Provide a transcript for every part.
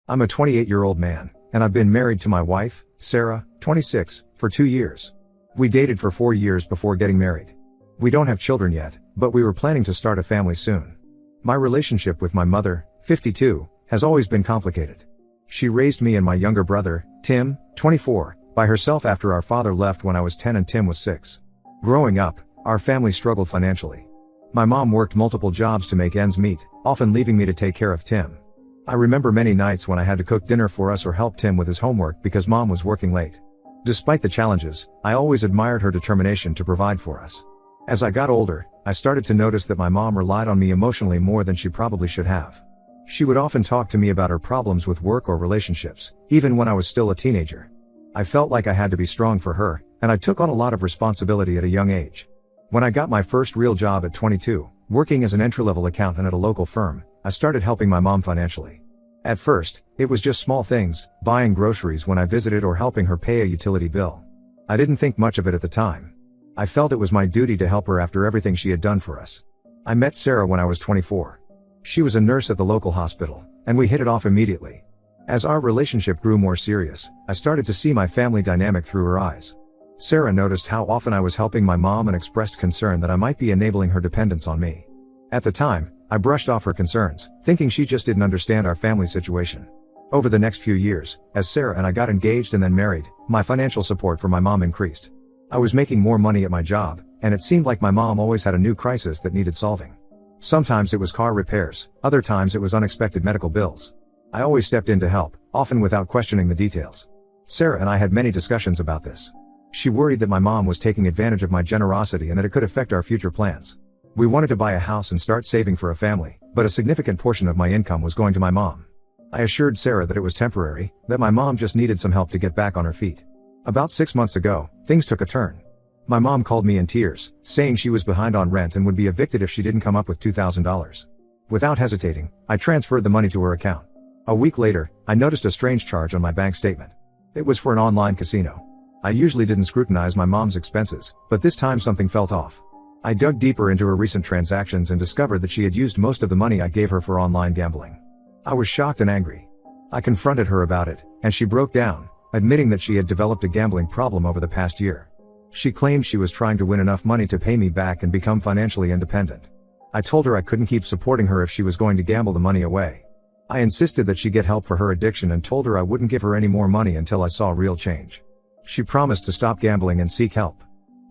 I'm a 28-year-old man, and I've been married to my wife, Sarah, 26, for 2 years. We dated for 4 years before getting married. We don't have children yet, but we were planning to start a family soon. My relationship with my mother, 52, has always been complicated. She raised me and my younger brother, Tim, 24, by herself after our father left when I was 10 and Tim was 6. Growing up, our family struggled financially. My mom worked multiple jobs to make ends meet, often leaving me to take care of Tim. I remember many nights when I had to cook dinner for us or help Tim with his homework because mom was working late. Despite the challenges, I always admired her determination to provide for us. As I got older, I started to notice that my mom relied on me emotionally more than she probably should have. She would often talk to me about her problems with work or relationships, even when I was still a teenager. I felt like I had to be strong for her, and I took on a lot of responsibility at a young age. When I got my first real job at 22, working as an entry-level accountant at a local firm, I started helping my mom financially. At first, it was just small things, buying groceries when I visited or helping her pay a utility bill. I didn't think much of it at the time. I felt it was my duty to help her after everything she had done for us. I met Sarah when I was 24. She was a nurse at the local hospital, and we hit it off immediately. As our relationship grew more serious, I started to see my family dynamic through her eyes. Sarah noticed how often I was helping my mom and expressed concern that I might be enabling her dependence on me. At the time, I brushed off her concerns, thinking she just didn't understand our family situation. Over the next few years, as Sarah and I got engaged and then married, my financial support for my mom increased. I was making more money at my job, and it seemed like my mom always had a new crisis that needed solving. Sometimes it was car repairs, other times it was unexpected medical bills. I always stepped in to help, often without questioning the details. Sarah and I had many discussions about this. She worried that my mom was taking advantage of my generosity and that it could affect our future plans. We wanted to buy a house and start saving for a family, but a significant portion of my income was going to my mom. I assured Sarah that it was temporary, that my mom just needed some help to get back on her feet. About 6 months ago, things took a turn. My mom called me in tears, saying she was behind on rent and would be evicted if she didn't come up with $2,000. Without hesitating, I transferred the money to her account. A week later, I noticed a strange charge on my bank statement. It was for an online casino. I usually didn't scrutinize my mom's expenses, but this time something felt off. I dug deeper into her recent transactions and discovered that she had used most of the money I gave her for online gambling. I was shocked and angry. I confronted her about it, and she broke down, admitting that she had developed a gambling problem over the past year. She claimed she was trying to win enough money to pay me back and become financially independent. I told her I couldn't keep supporting her if she was going to gamble the money away. I insisted that she get help for her addiction and told her I wouldn't give her any more money until I saw real change. She promised to stop gambling and seek help.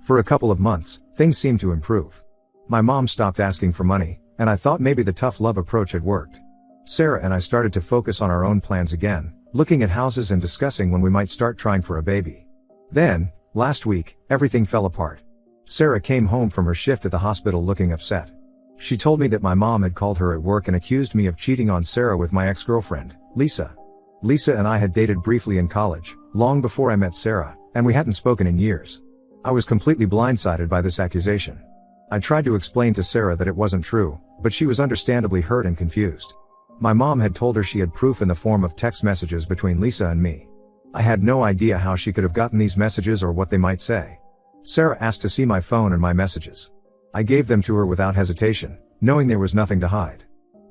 For a couple of months, things seemed to improve. My mom stopped asking for money, and I thought maybe the tough love approach had worked. Sarah and I started to focus on our own plans again, looking at houses and discussing when we might start trying for a baby. Then, last week, everything fell apart. Sarah came home from her shift at the hospital looking upset. She told me that my mom had called her at work and accused me of cheating on Sarah with my ex-girlfriend, Lisa. Lisa and I had dated briefly in college, long before I met Sarah, and we hadn't spoken in years. I was completely blindsided by this accusation. I tried to explain to Sarah that it wasn't true, but she was understandably hurt and confused. My mom had told her she had proof in the form of text messages between Lisa and me. I had no idea how she could have gotten these messages or what they might say. Sarah asked to see my phone and my messages. I gave them to her without hesitation, knowing there was nothing to hide.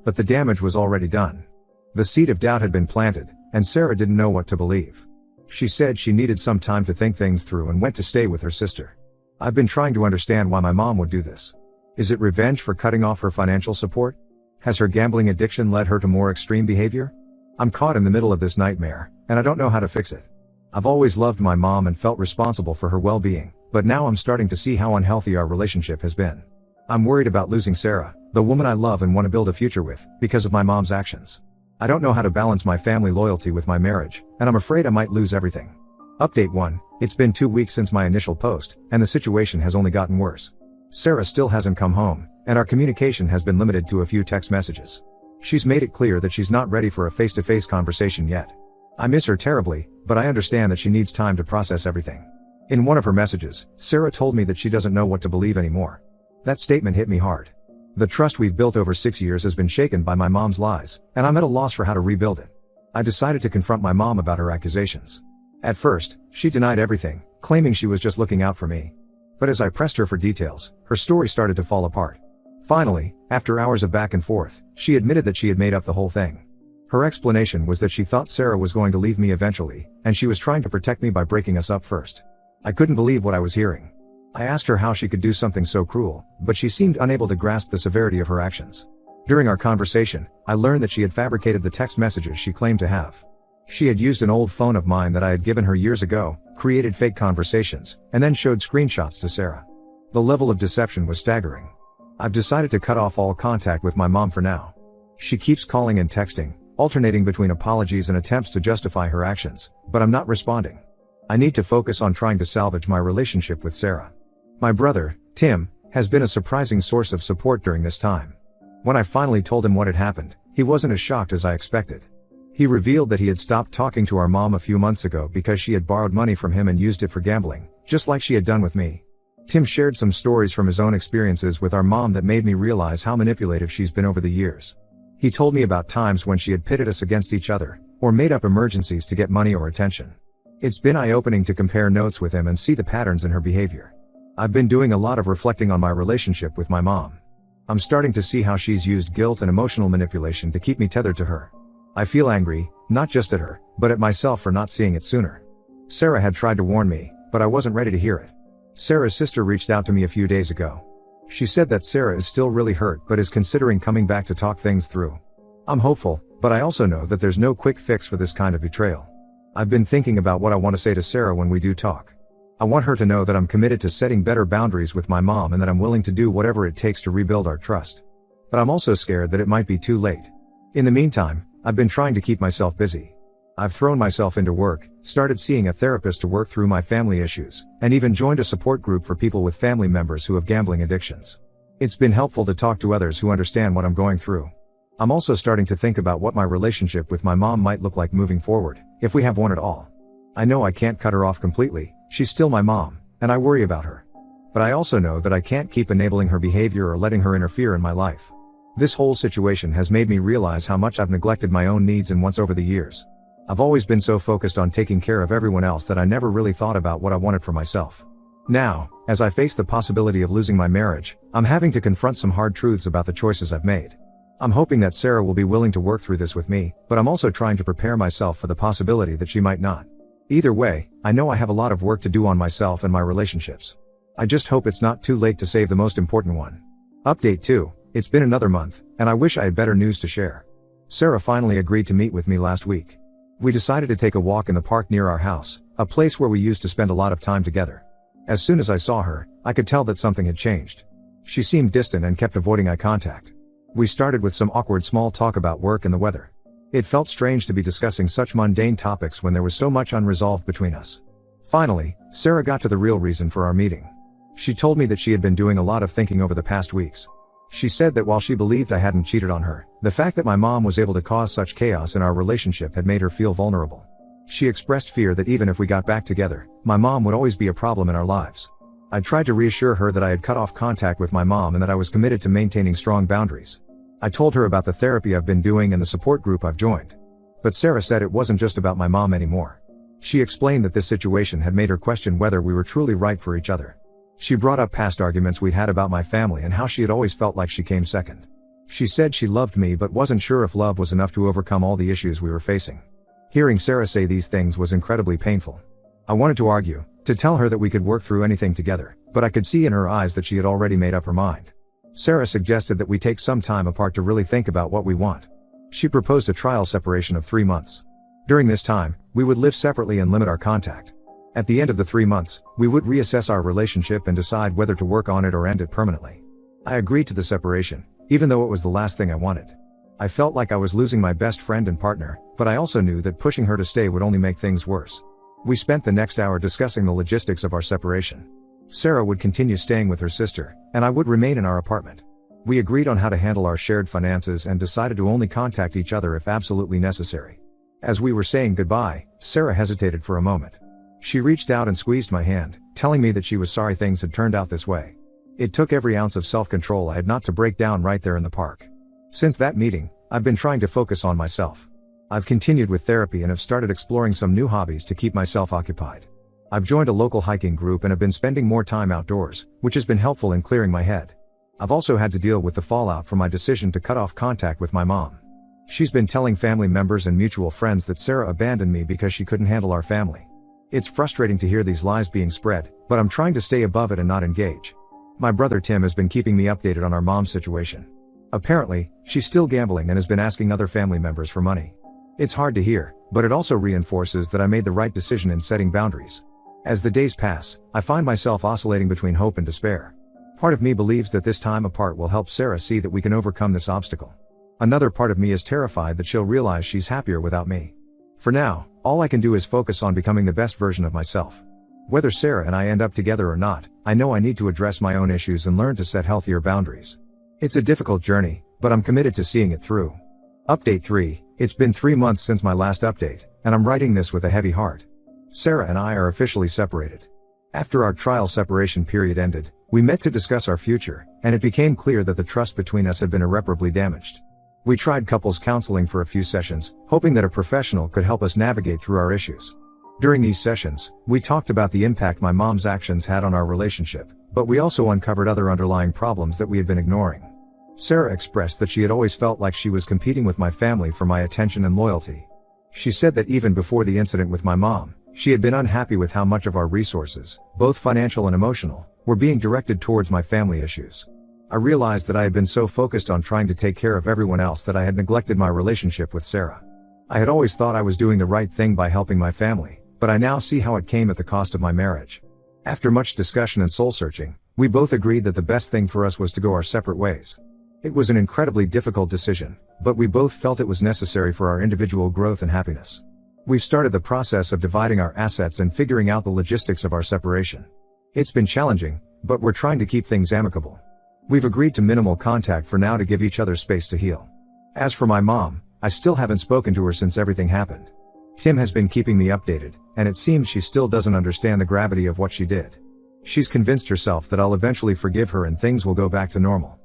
But the damage was already done. The seed of doubt had been planted, and Sarah didn't know what to believe. She said she needed some time to think things through and went to stay with her sister. I've been trying to understand why my mom would do this. Is it revenge for cutting off her financial support? Has her gambling addiction led her to more extreme behavior? I'm caught in the middle of this nightmare, and I don't know how to fix it. I've always loved my mom and felt responsible for her well-being, but now I'm starting to see how unhealthy our relationship has been. I'm worried about losing Sarah, the woman I love and want to build a future with, because of my mom's actions. I don't know how to balance my family loyalty with my marriage, and I'm afraid I might lose everything. Update 1. It's been 2 weeks since my initial post, and the situation has only gotten worse. Sarah still hasn't come home, and our communication has been limited to a few text messages. She's made it clear that she's not ready for a face-to-face conversation yet. I miss her terribly, but I understand that she needs time to process everything. In one of her messages, Sarah told me that she doesn't know what to believe anymore. That statement hit me hard. The trust we've built over 6 years has been shaken by my mom's lies, and I'm at a loss for how to rebuild it. I decided to confront my mom about her accusations. At first, she denied everything, claiming she was just looking out for me. But as I pressed her for details, her story started to fall apart. Finally, after hours of back and forth, she admitted that she had made up the whole thing. Her explanation was that she thought Sarah was going to leave me eventually, and she was trying to protect me by breaking us up first. I couldn't believe what I was hearing. I asked her how she could do something so cruel, but she seemed unable to grasp the severity of her actions. During our conversation, I learned that she had fabricated the text messages she claimed to have. She had used an old phone of mine that I had given her years ago, created fake conversations, and then showed screenshots to Sarah. The level of deception was staggering. I've decided to cut off all contact with my mom for now. She keeps calling and texting, alternating between apologies and attempts to justify her actions, but I'm not responding. I need to focus on trying to salvage my relationship with Sarah. My brother, Tim, has been a surprising source of support during this time. When I finally told him what had happened, he wasn't as shocked as I expected. He revealed that he had stopped talking to our mom a few months ago because she had borrowed money from him and used it for gambling, just like she had done with me. Tim shared some stories from his own experiences with our mom that made me realize how manipulative she's been over the years. He told me about times when she had pitted us against each other, or made up emergencies to get money or attention. It's been eye-opening to compare notes with him and see the patterns in her behavior. I've been doing a lot of reflecting on my relationship with my mom. I'm starting to see how she's used guilt and emotional manipulation to keep me tethered to her. I feel angry, not just at her, but at myself for not seeing it sooner. Sarah had tried to warn me, but I wasn't ready to hear it. Sarah's sister reached out to me a few days ago. She said that Sarah is still really hurt but is considering coming back to talk things through. I'm hopeful, but I also know that there's no quick fix for this kind of betrayal. I've been thinking about what I want to say to Sarah when we do talk. I want her to know that I'm committed to setting better boundaries with my mom and that I'm willing to do whatever it takes to rebuild our trust. But I'm also scared that it might be too late. In the meantime, I've been trying to keep myself busy. I've thrown myself into work, started seeing a therapist to work through my family issues, and even joined a support group for people with family members who have gambling addictions. It's been helpful to talk to others who understand what I'm going through. I'm also starting to think about what my relationship with my mom might look like moving forward, if we have one at all. I know I can't cut her off completely, she's still my mom, and I worry about her. But I also know that I can't keep enabling her behavior or letting her interfere in my life. This whole situation has made me realize how much I've neglected my own needs and wants over the years. I've always been so focused on taking care of everyone else that I never really thought about what I wanted for myself. Now, as I face the possibility of losing my marriage, I'm having to confront some hard truths about the choices I've made. I'm hoping that Sarah will be willing to work through this with me, but I'm also trying to prepare myself for the possibility that she might not. Either way, I know I have a lot of work to do on myself and my relationships. I just hope it's not too late to save the most important one. Update 2. It's been another month, and I wish I had better news to share. Sarah finally agreed to meet with me last week. We decided to take a walk in the park near our house, a place where we used to spend a lot of time together. As soon as I saw her, I could tell that something had changed. She seemed distant and kept avoiding eye contact. We started with some awkward small talk about work and the weather. It felt strange to be discussing such mundane topics when there was so much unresolved between us. Finally, Sarah got to the real reason for our meeting. She told me that she had been doing a lot of thinking over the past weeks. She said that while she believed I hadn't cheated on her, the fact that my mom was able to cause such chaos in our relationship had made her feel vulnerable. She expressed fear that even if we got back together, my mom would always be a problem in our lives. I tried to reassure her that I had cut off contact with my mom and that I was committed to maintaining strong boundaries. I told her about the therapy I've been doing and the support group I've joined. But Sarah said it wasn't just about my mom anymore. She explained that this situation had made her question whether we were truly right for each other. She brought up past arguments we'd had about my family and how she had always felt like she came second. She said she loved me but wasn't sure if love was enough to overcome all the issues we were facing. Hearing Sarah say these things was incredibly painful. I wanted to argue, to tell her that we could work through anything together, but I could see in her eyes that she had already made up her mind. Sarah suggested that we take some time apart to really think about what we want. She proposed a trial separation of 3 months. During this time, we would live separately and limit our contact. At the end of the 3 months, we would reassess our relationship and decide whether to work on it or end it permanently. I agreed to the separation, even though it was the last thing I wanted. I felt like I was losing my best friend and partner, but I also knew that pushing her to stay would only make things worse. We spent the next hour discussing the logistics of our separation. Sarah would continue staying with her sister, and I would remain in our apartment. We agreed on how to handle our shared finances and decided to only contact each other if absolutely necessary. As we were saying goodbye, Sarah hesitated for a moment. She reached out and squeezed my hand, telling me that she was sorry things had turned out this way. It took every ounce of self-control I had not to break down right there in the park. Since that meeting, I've been trying to focus on myself. I've continued with therapy and have started exploring some new hobbies to keep myself occupied. I've joined a local hiking group and have been spending more time outdoors, which has been helpful in clearing my head. I've also had to deal with the fallout from my decision to cut off contact with my mom. She's been telling family members and mutual friends that Sarah abandoned me because she couldn't handle our family. It's frustrating to hear these lies being spread, but I'm trying to stay above it and not engage. My brother Tim has been keeping me updated on our mom's situation. Apparently, she's still gambling and has been asking other family members for money. It's hard to hear, but it also reinforces that I made the right decision in setting boundaries. As the days pass, I find myself oscillating between hope and despair. Part of me believes that this time apart will help Sarah see that we can overcome this obstacle. Another part of me is terrified that she'll realize she's happier without me. For now, all I can do is focus on becoming the best version of myself. Whether Sarah and I end up together or not, I know I need to address my own issues and learn to set healthier boundaries. It's a difficult journey, but I'm committed to seeing it through. Update 3. It's been 3 months since my last update, and I'm writing this with a heavy heart. Sarah and I are officially separated. After our trial separation period ended, we met to discuss our future, and it became clear that the trust between us had been irreparably damaged. We tried couples counseling for a few sessions, hoping that a professional could help us navigate through our issues. During these sessions, we talked about the impact my mom's actions had on our relationship, but we also uncovered other underlying problems that we had been ignoring. Sarah expressed that she had always felt like she was competing with my family for my attention and loyalty. She said that even before the incident with my mom, she had been unhappy with how much of our resources, both financial and emotional, were being directed towards my family issues. I realized that I had been so focused on trying to take care of everyone else that I had neglected my relationship with Sarah. I had always thought I was doing the right thing by helping my family, but I now see how it came at the cost of my marriage. After much discussion and soul-searching, we both agreed that the best thing for us was to go our separate ways. It was an incredibly difficult decision, but we both felt it was necessary for our individual growth and happiness. We've started the process of dividing our assets and figuring out the logistics of our separation. It's been challenging, but we're trying to keep things amicable. We've agreed to minimal contact for now to give each other space to heal. As for my mom, I still haven't spoken to her since everything happened. Tim has been keeping me updated, and it seems she still doesn't understand the gravity of what she did. She's convinced herself that I'll eventually forgive her and things will go back to normal.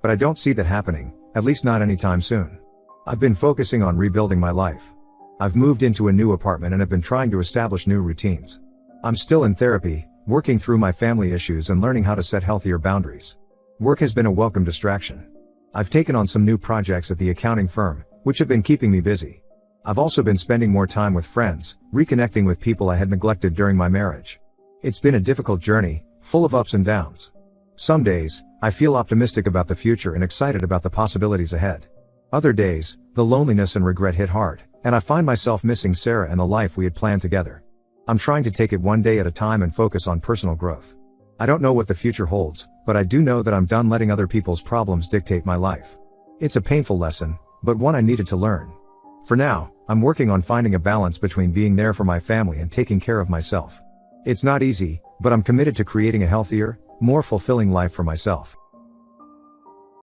But I don't see that happening, at least not anytime soon. I've been focusing on rebuilding my life. I've moved into a new apartment and have been trying to establish new routines. I'm still in therapy, working through my family issues and learning how to set healthier boundaries. Work has been a welcome distraction. I've taken on some new projects at the accounting firm, which have been keeping me busy. I've also been spending more time with friends, reconnecting with people I had neglected during my marriage. It's been a difficult journey, full of ups and downs. Some days, I feel optimistic about the future and excited about the possibilities ahead. Other days, the loneliness and regret hit hard, and I find myself missing Sarah and the life we had planned together. I'm trying to take it one day at a time and focus on personal growth. I don't know what the future holds, but I do know that I'm done letting other people's problems dictate my life. It's a painful lesson, but one I needed to learn. For now, I'm working on finding a balance between being there for my family and taking care of myself. It's not easy, but I'm committed to creating a healthier, more fulfilling life for myself.